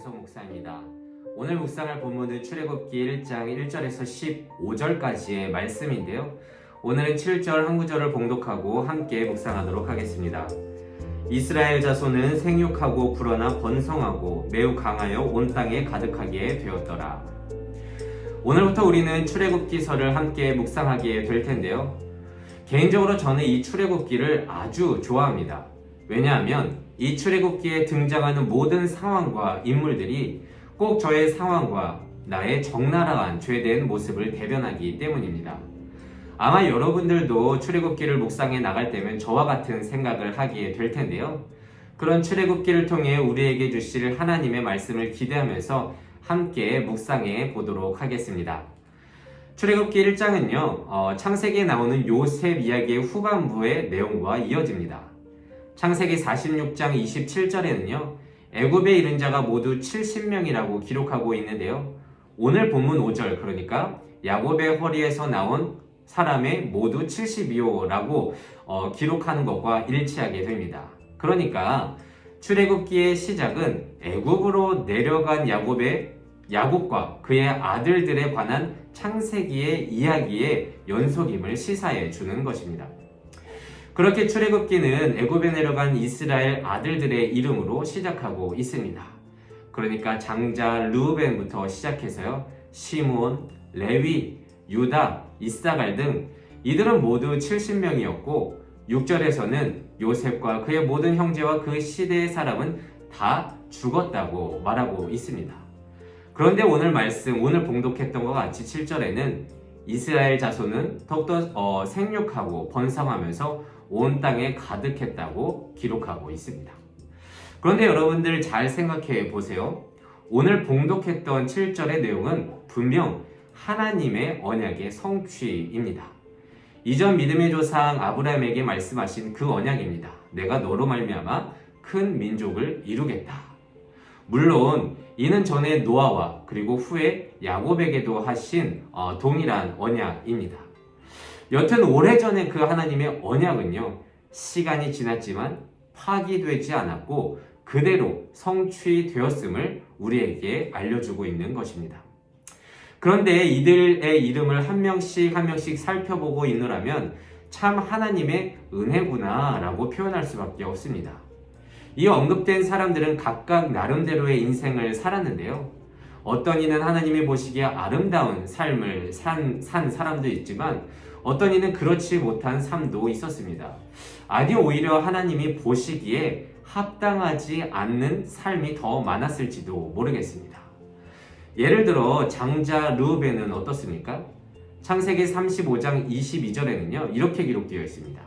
김광석 목사입니다. 오늘 묵상할 본문은 출애굽기 1장 1절에서 15절까지의 말씀인데요. 오늘은 7절 한 구절을 봉독하고 함께 묵상하도록 하겠습니다. 이스라엘 자손은 생육하고 불어나 번성하고 매우 강하여 온 땅에 가득하게 되었더라. 오늘부터 우리는 출애굽기서를 함께 묵상하게 될 텐데요. 개인적으로 저는 이 출애굽기를 아주 좋아합니다. 왜냐하면 이 출애굽기에 등장하는 모든 상황과 인물들이 꼭 저의 상황과 나의 적나라한 죄된 모습을 대변하기 때문입니다. 아마 여러분들도 출애굽기를 묵상해 나갈 때면 저와 같은 생각을 하게 될 텐데요. 그런 출애굽기를 통해 우리에게 주실 하나님의 말씀을 기대하면서 함께 묵상해 보도록 하겠습니다. 출애굽기 1장은요, 창세기에 나오는 요셉 이야기의 후반부의 내용과 이어집니다. 창세기 46장 27절에는요, 애굽에 이른 자가 모두 70명이라고 기록하고 있는데요. 오늘 본문 5절, 그러니까 야곱의 허리에서 나온 사람의 모두 72호라고 기록하는 것과 일치하게 됩니다. 그러니까 출애굽기의 시작은 애굽으로 내려간 야곱과 그의 아들들에 관한 창세기의 이야기의 연속임을 시사해 주는 것입니다. 그렇게 출애굽기는 애굽에 내려간 이스라엘 아들들의 이름으로 시작하고 있습니다. 그러니까 장자 르우벤부터 시작해서요, 시므온, 레위, 유다, 이사갈 등 이들은 모두 70명이었고 6절에서는 요셉과 그의 모든 형제와 그 시대의 사람은 다 죽었다고 말하고 있습니다. 그런데 오늘 봉독했던 것 같이 7절에는 이스라엘 자손은 더욱더 생육하고 번성하면서 온 땅에 가득했다고 기록하고 있습니다. 그런데 여러분들 잘 생각해 보세요. 오늘 봉독했던 7절의 내용은 분명 하나님의 언약의 성취입니다. 이전 믿음의 조상 아브라함에게 말씀하신 그 언약입니다. 내가 너로 말미암아 큰 민족을 이루겠다. 물론 이는 전에 노아와 그리고 후에 야곱에게도 하신 동일한 언약입니다. 여튼 오래전에 그 하나님의 언약은요, 시간이 지났지만 파기되지 않았고 그대로 성취되었음을 우리에게 알려주고 있는 것입니다. 그런데 이들의 이름을 한 명씩 살펴보고 있노라면 참 하나님의 은혜구나 라고 표현할 수밖에 없습니다. 이 언급된 사람들은 각각 나름대로의 인생을 살았는데요. 어떤 이는 하나님이 보시기에 아름다운 삶을 산 사람도 있지만 어떤 이는 그렇지 못한 삶도 있었습니다. 아니 오히려 하나님이 보시기에 합당하지 않는 삶이 더 많았을지도 모르겠습니다. 예를 들어 장자 르우벤은 어떻습니까? 창세기 35장 22절에는요, 이렇게 기록되어 있습니다.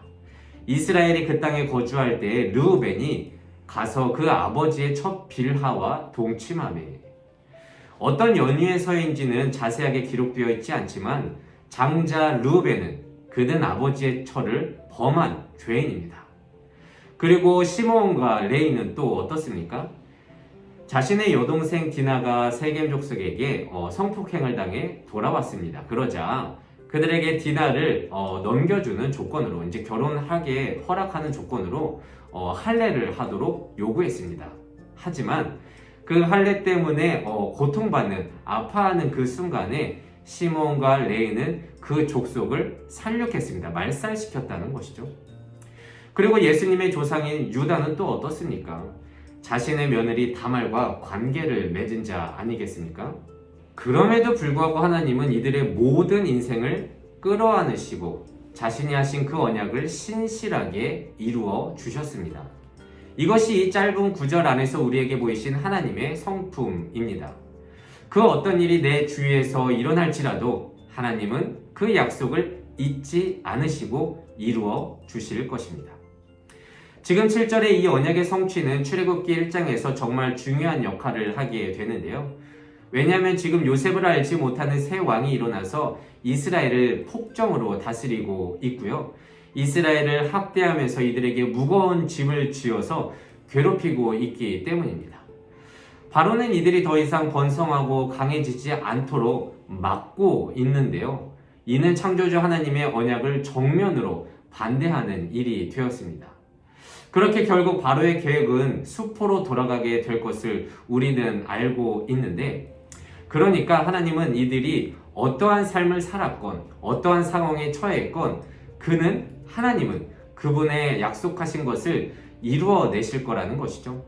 이스라엘이 그 땅에 거주할 때 르우벤이 가서 그 아버지의 첫 빌하와 동침하매. 어떤 연유에서인지는 자세하게 기록되어 있지 않지만 장자 르우벤은 그는 아버지의 철을 범한 죄인입니다. 그리고 시므온과 레이는 또 어떻습니까? 자신의 여동생 디나가 세겜 족속에게 성폭행을 당해 돌아왔습니다. 그러자 그들에게 디나를 넘겨주는 조건으로, 이제 결혼하게 허락하는 조건으로 할례를 하도록 요구했습니다. 하지만 그 할례 때문에 고통받는, 아파하는 그 순간에 시므온과 레이는 그 족속을 살육했습니다. 말살시켰다는 것이죠. 그리고 예수님의 조상인 유다는 또 어떻습니까? 자신의 며느리 다말과 관계를 맺은 자 아니겠습니까? 그럼에도 불구하고 하나님은 이들의 모든 인생을 끌어안으시고 자신이 하신 그 언약을 신실하게 이루어 주셨습니다. 이것이 이 짧은 구절 안에서 우리에게 보이신 하나님의 성품입니다. 그 어떤 일이 내 주위에서 일어날지라도 하나님은 그 약속을 잊지 않으시고 이루어 주실 것입니다. 지금 7절의 이 언약의 성취는 출애굽기 1장에서 정말 중요한 역할을 하게 되는데요. 왜냐하면 지금 요셉을 알지 못하는 새 왕이 일어나서 이스라엘을 폭정으로 다스리고 있고요. 이스라엘을 학대하면서 이들에게 무거운 짐을 쥐어서 괴롭히고 있기 때문입니다. 바로는 이들이 더 이상 번성하고 강해지지 않도록 막고 있는데요. 이는 창조주 하나님의 언약을 정면으로 반대하는 일이 되었습니다. 그렇게 결국 바로의 계획은 수포로 돌아가게 될 것을 우리는 알고 있는데, 그러니까 하나님은 이들이 어떠한 삶을 살았건 어떠한 상황에 처했건 하나님은 그분의 약속하신 것을 이루어내실 거라는 것이죠.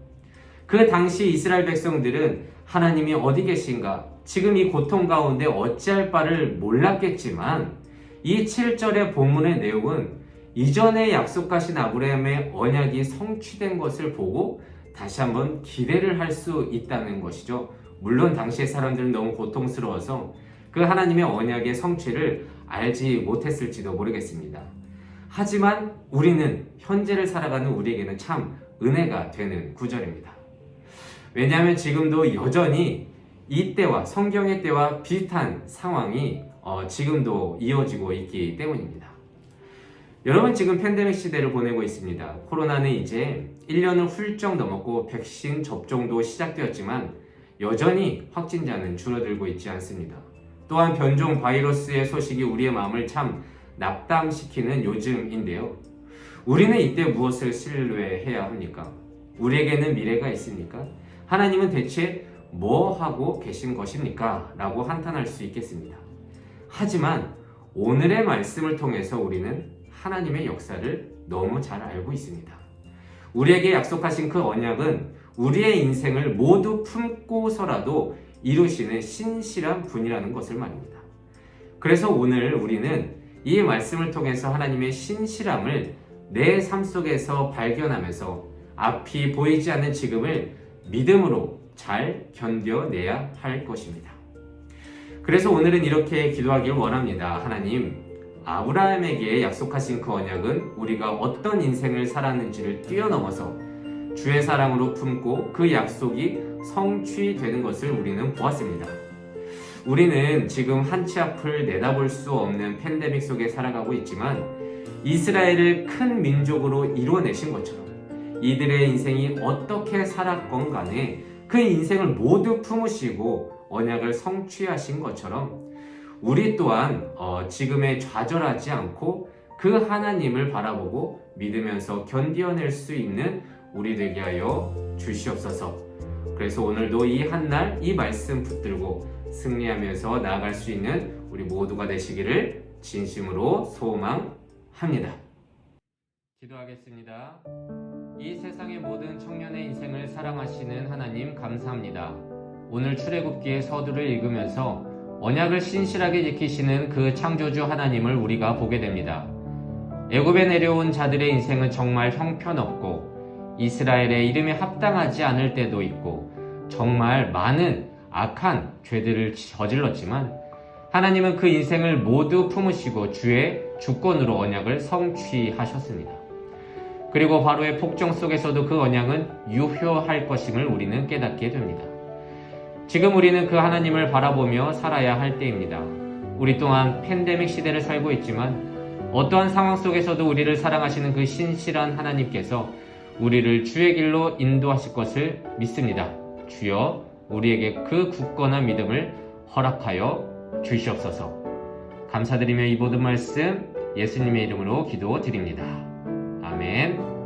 그 당시 이스라엘 백성들은 하나님이 어디 계신가, 지금 이 고통 가운데 어찌할 바를 몰랐겠지만, 이 7절의 본문의 내용은 이전에 약속하신 아브라함의 언약이 성취된 것을 보고 다시 한번 기대를 할 수 있다는 것이죠. 물론 당시의 사람들은 너무 고통스러워서 그 하나님의 언약의 성취를 알지 못했을지도 모르겠습니다. 하지만 우리는, 현재를 살아가는 우리에게는 참 은혜가 되는 구절입니다. 왜냐하면 지금도 여전히 이때와, 성경의 때와 비슷한 상황이 지금도 이어지고 있기 때문입니다. 여러분, 지금 팬데믹 시대를 보내고 있습니다. 코로나는 이제 1년을 훌쩍 넘었고 백신 접종도 시작되었지만 여전히 확진자는 줄어들고 있지 않습니다. 또한 변종 바이러스의 소식이 우리의 마음을 참 낙담시키는 요즘인데요. 우리는 이때 무엇을 신뢰해야 합니까? 우리에게는 미래가 있습니까? 하나님은 대체 뭐 하고 계신 것입니까? 라고 한탄할 수 있겠습니다. 하지만 오늘의 말씀을 통해서 우리는 하나님의 역사를 너무 잘 알고 있습니다. 우리에게 약속하신 그 언약은 우리의 인생을 모두 품고서라도 이루시는 신실한 분이라는 것을 말입니다. 그래서 오늘 우리는 이 말씀을 통해서 하나님의 신실함을 내 삶 속에서 발견하면서 앞이 보이지 않는 지금을 믿음으로 잘 견뎌내야 할 것입니다. 그래서 오늘은 이렇게 기도하길 원합니다. 하나님, 아브라함에게 약속하신 그 언약은 우리가 어떤 인생을 살았는지를 뛰어넘어서 주의 사랑으로 품고 그 약속이 성취되는 것을 우리는 보았습니다. 우리는 지금 한치 앞을 내다볼 수 없는 팬데믹 속에 살아가고 있지만 이스라엘을 큰 민족으로 이루어내신 것처럼 이들의 인생이 어떻게 살았건 간에 그 인생을 모두 품으시고 언약을 성취하신 것처럼 우리 또한 지금에 좌절하지 않고 그 하나님을 바라보고 믿으면서 견뎌낼 수 있는 우리 되게 하여 주시옵소서. 그래서 오늘도 이 한날 이 말씀 붙들고 승리하면서 나아갈 수 있는 우리 모두가 되시기를 진심으로 소망합니다. 기도하겠습니다. 이 세상의 모든 청년의 인생을 사랑하시는 하나님, 감사합니다. 오늘 출애굽기의 서두를 읽으면서 언약을 신실하게 지키시는 그 창조주 하나님을 우리가 보게 됩니다. 애굽에 내려온 자들의 인생은 정말 형편없고 이스라엘의 이름에 합당하지 않을 때도 있고 정말 많은 악한 죄들을 저질렀지만 하나님은 그 인생을 모두 품으시고 주의 주권으로 언약을 성취하셨습니다. 그리고 바로의 폭정 속에서도 그 언약은 유효할 것임을 우리는 깨닫게 됩니다. 지금 우리는 그 하나님을 바라보며 살아야 할 때입니다. 우리 또한 팬데믹 시대를 살고 있지만 어떠한 상황 속에서도 우리를 사랑하시는 그 신실한 하나님께서 우리를 주의 길로 인도하실 것을 믿습니다. 주여, 우리에게 그 굳건한 믿음을 허락하여 주시옵소서. 감사드리며 이 모든 말씀 예수님의 이름으로 기도드립니다. 아멘.